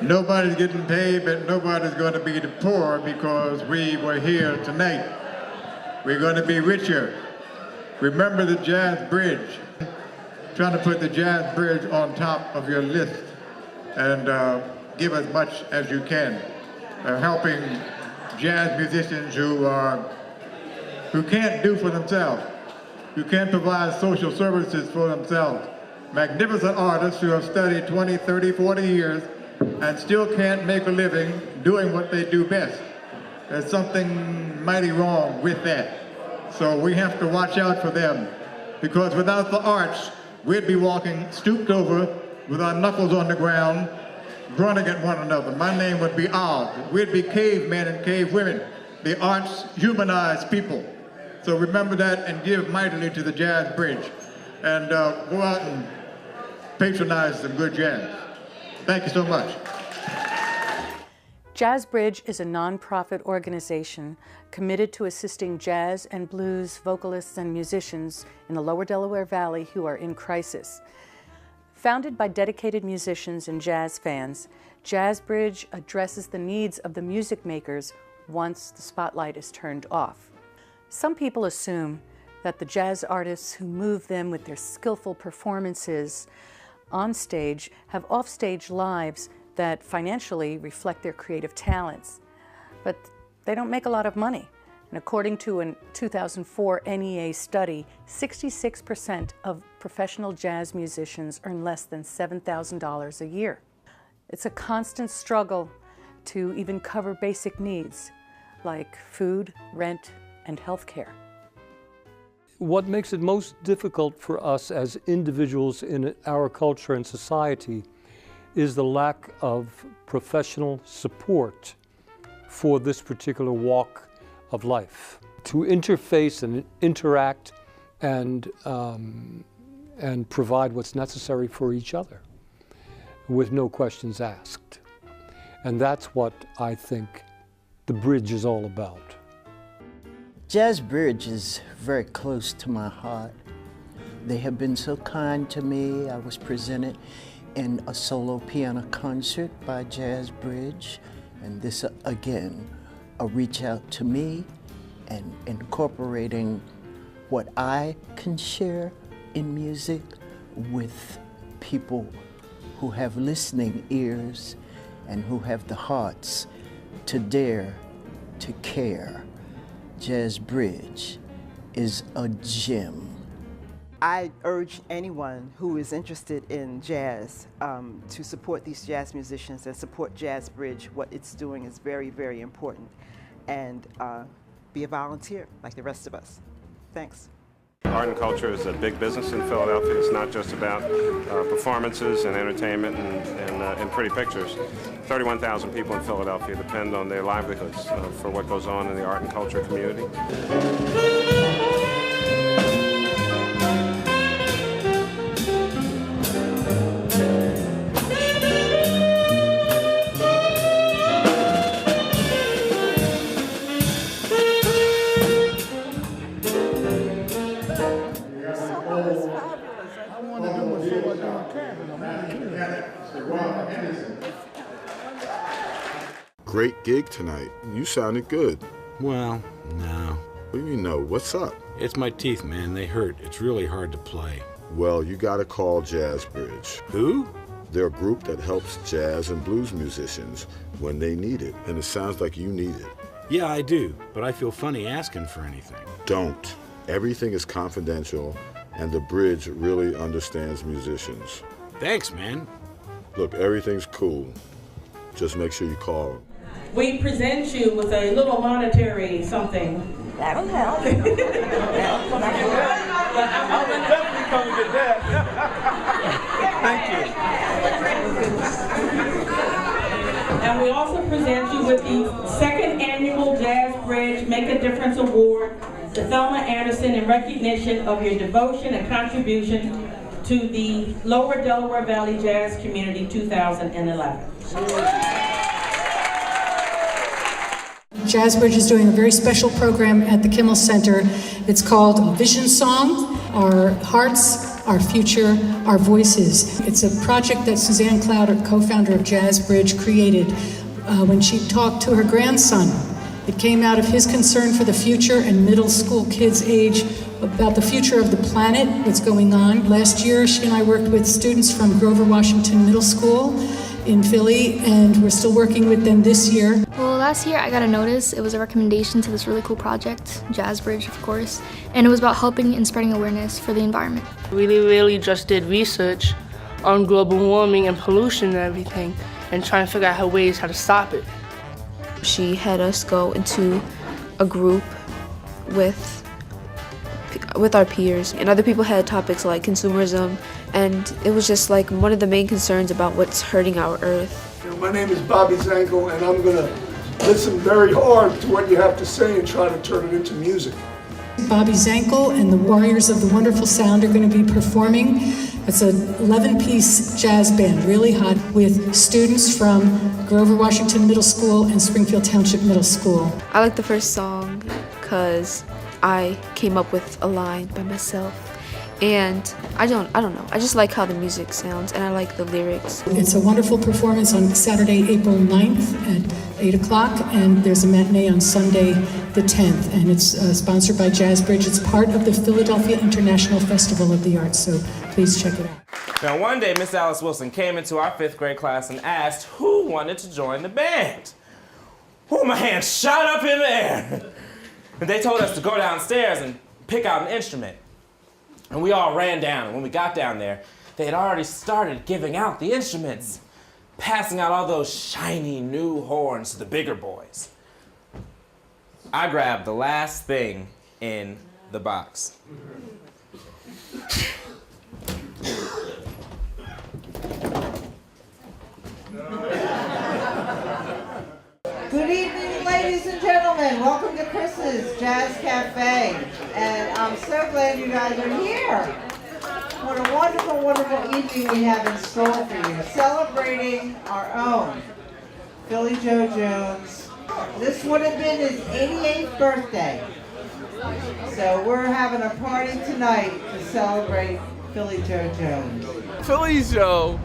Nobody's getting paid, but nobody's going to be the poor because we were here tonight. We're going to be richer. Remember the Jazz Bridge. Trying to put the Jazz Bridge on top of your list and give as much as you can. Helping jazz musicians who can't do for themselves, who can't provide social services for themselves. Magnificent artists who have studied 20, 30, 40 years and still can't make a living doing what they do best. There's something mighty wrong with that. So we have to watch out for them, because without the arts, we'd be walking stooped over with our knuckles on the ground, grunting at one another. My name would be odd. We'd be cavemen and cavewomen. The arts humanize people. So remember that and give mightily to the Jazz Bridge. And go out and patronize some good jazz. Thank you so much. Jazz Bridge is a nonprofit organization committed to assisting jazz and blues vocalists and musicians in the Lower Delaware Valley who are in crisis. Founded by dedicated musicians and jazz fans, Jazz Bridge addresses the needs of the music makers once the spotlight is turned off. Some people assume that the jazz artists who move them with their skillful performances on stage have offstage lives that financially reflect their creative talents, but they don't make a lot of money. And according to a 2004 NEA study, 66% of professional jazz musicians earn less than $7,000 a year. It's a constant struggle to even cover basic needs like food, rent, and health care. What makes it most difficult for us as individuals in our culture and society is the lack of professional support for this particular walk of life. To interface and interact and provide what's necessary for each other with no questions asked. And that's what I think the bridge is all about. Jazz Bridge is very close to my heart. They have been so kind to me. I was presented in a solo piano concert by Jazz Bridge, and this again, a reach out to me and incorporating what I can share in music with people who have listening ears and who have the hearts to dare to care. Jazz Bridge is a gem. I urge anyone who is interested in jazz to support these jazz musicians and support Jazz Bridge. What it's doing is very, very important. And be a volunteer like the rest of us. Thanks. Art and culture is a big business in Philadelphia. It's not just about performances and entertainment and pretty pictures. 31,000 people in Philadelphia depend on their livelihoods for what goes on in the art and culture community. Great gig tonight. You sounded good. Well, no. What do you mean no? What's up? It's my teeth, man. They hurt. It's really hard to play. Well, you gotta call Jazz Bridge. Who? They're a group that helps jazz and blues musicians when they need it, and it sounds like you need it. Yeah, I do, but I feel funny asking for anything. Don't. Everything is confidential, and the Bridge really understands musicians. Thanks, man. Look, everything's cool. Just make sure you call them. We present you with a little monetary something. That'll help. I'll definitely come and get that. Thank you. And we also present you with the second annual Jazz Bridge Make a Difference Award to Thelma Anderson in recognition of your devotion and contribution to the Lower Delaware Valley Jazz Community 2011. Jazz Bridge is doing a very special program at the Kimmel Center. It's called Vision Song. Our hearts our future, our voices. It's a project that Suzanne Cloud, co-founder of Jazz Bridge, created when she talked to her grandson. It came out of his concern for the future and middle school kids' age about the future of the planet, what's going on. Last year, she and I worked with students from Grover Washington Middle School in Philly, and we're still working with them this year. Well, last year I got a notice. It was a recommendation to this really cool project, Jazz Bridge, of course, and it was about helping and spreading awareness for the environment. We really just did research on global warming and pollution and everything, and trying to figure out how to stop it. She had us go into a group with our peers, and other people had topics like consumerism, and it was just like one of the main concerns about what's hurting our earth. My name is Bobby Zankel, and I'm going to listen very hard to what you have to say and try to turn it into music. Bobby Zankel and the Warriors of the Wonderful Sound are going to be performing. It's an 11-piece jazz band, really hot, with students from Grover Washington Middle School and Springfield Township Middle School. I like the first song because I came up with a line by myself, and I don't know, I just like how the music sounds, and I like the lyrics. It's a wonderful performance on Saturday, April 9th at 8 o'clock, and there's a matinee on Sunday the 10th, and it's sponsored by Jazz Bridge. It's part of the Philadelphia International Festival of the Arts, so please check it out. Now one day, Miss Alice Wilson came into our 5th grade class and asked who wanted to join the band. Oh, my hand shot up in the air. And they told us to go downstairs and pick out an instrument. And we all ran down, and when we got down there, they had already started giving out the instruments, passing out all those shiny new horns to the bigger boys. I grabbed the last thing in the box. Good evening, ladies and gentlemen. Welcome to Chris's Jazz Cafe. And I'm so glad you guys are here. What a wonderful, wonderful evening we have in store for you. Celebrating our own Philly Joe Jones. This would have been his 88th birthday. So we're having a party tonight to celebrate Philly Joe Jones. Philly Joe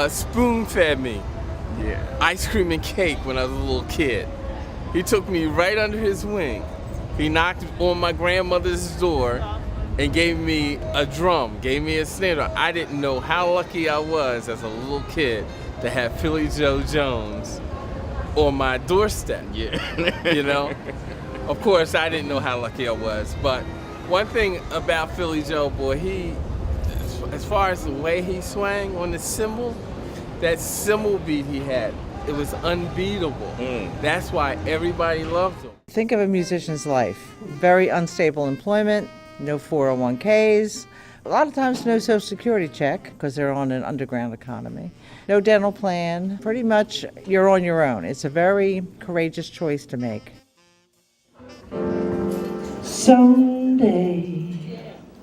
spoon-fed me. Yeah. Ice cream and cake when I was a little kid. He took me right under his wing. He knocked on my grandmother's door and gave me a drum, gave me a snare drum. I didn't know how lucky I was as a little kid to have Philly Joe Jones on my doorstep. Yeah. You know? Of course, I didn't know how lucky I was, but one thing about Philly Joe, boy, as far as the way he swang on the cymbal, that cymbal beat he had, it was unbeatable. That's why everybody loved him. Think of a musician's life. Very unstable employment, no 401ks, a lot of times no Social Security check because they're on an underground economy, no dental plan. Pretty much you're on your own. It's a very courageous choice to make. Someday,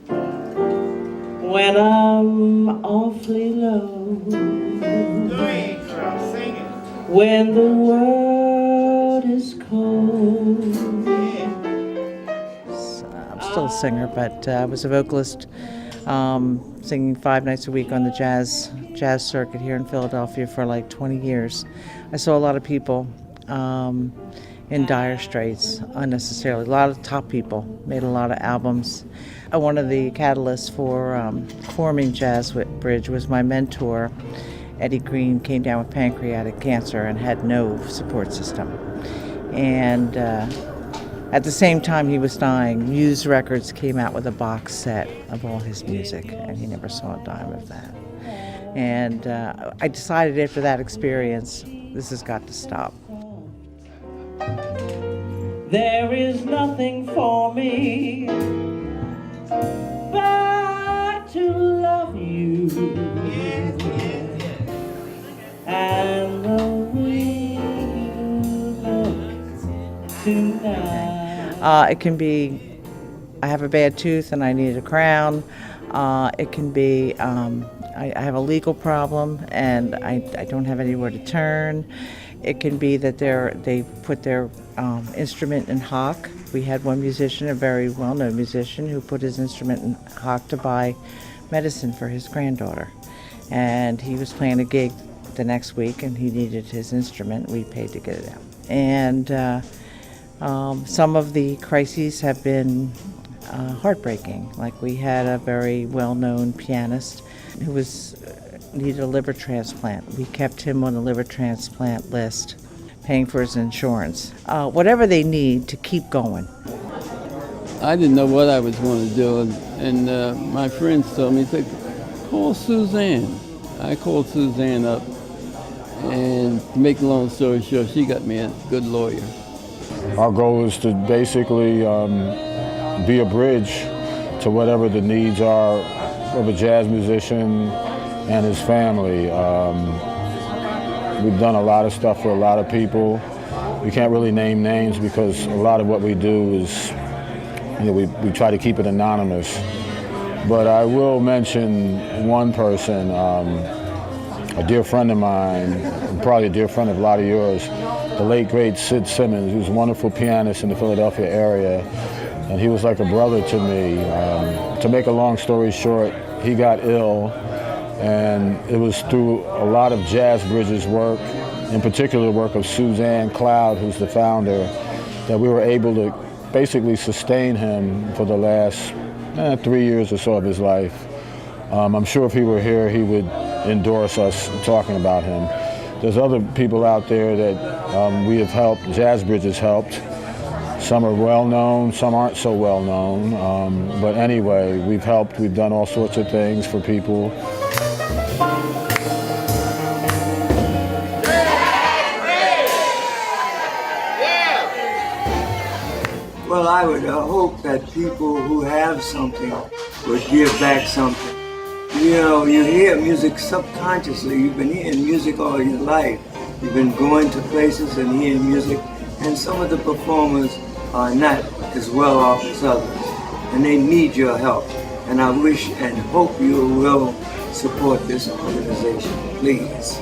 when I'm awfully low, when the world is cold. I'm still a singer, but I was a vocalist, singing 5 nights a week on the jazz circuit here in Philadelphia for like 20 years. I saw a lot of people in dire straits, unnecessarily. A lot of top people made a lot of albums. One of the catalysts for forming Jazz Bridge was my mentor, Eddie Green, came down with pancreatic cancer and had no support system. And at the same time he was dying, Muse Records came out with a box set of all his music, and he never saw a dime of that. And I decided after that experience, this has got to stop. There is nothing for me but to love you, and the way you look tonight. It can be, I have a bad tooth and I need a crown. It can be, I have a legal problem and I don't have anywhere to turn. It can be that they put their instrument in hock. We had one musician, a very well-known musician, who put his instrument in hock to buy medicine for his granddaughter. And he was playing a gig the next week and he needed his instrument. We paid to get it out. And some of the crises have been heartbreaking. Like we had a very well-known pianist who needed a liver transplant. We kept him on the liver transplant list, paying for his insurance. Whatever they need to keep going. I didn't know what I was going to do, and my friends told me, said, call Suzanne. I called Suzanne up, and to make a long story short, she got me a good lawyer. Our goal is to basically be a bridge to whatever the needs are of a jazz musician and his family. We've done a lot of stuff for a lot of people. We can't really name names because a lot of what we do is, we try to keep it anonymous. But I will mention one person, a dear friend of mine, and probably a dear friend of a lot of yours, the late great Sid Simmons, who's a wonderful pianist in the Philadelphia area. And he was like a brother to me. To make a long story short, he got ill, and it was through a lot of Jazz Bridge's work, in particular the work of Suzanne Cloud, who's the founder, that we were able to basically sustain him for the last 3 years or so of his life. I'm sure if he were here, he would endorse us talking about him. There's other people out there that we have helped, Jazz Bridge has helped. Some are well known, some aren't so well known. But anyway, we've helped, we've done all sorts of things for people. Well, I would hope that people who have something would give back something. You know, you hear music subconsciously. You've been hearing music all your life. You've been going to places and hearing music, and some of the performers are not as well off as others, and they need your help. And I wish and hope you will support this organization, please.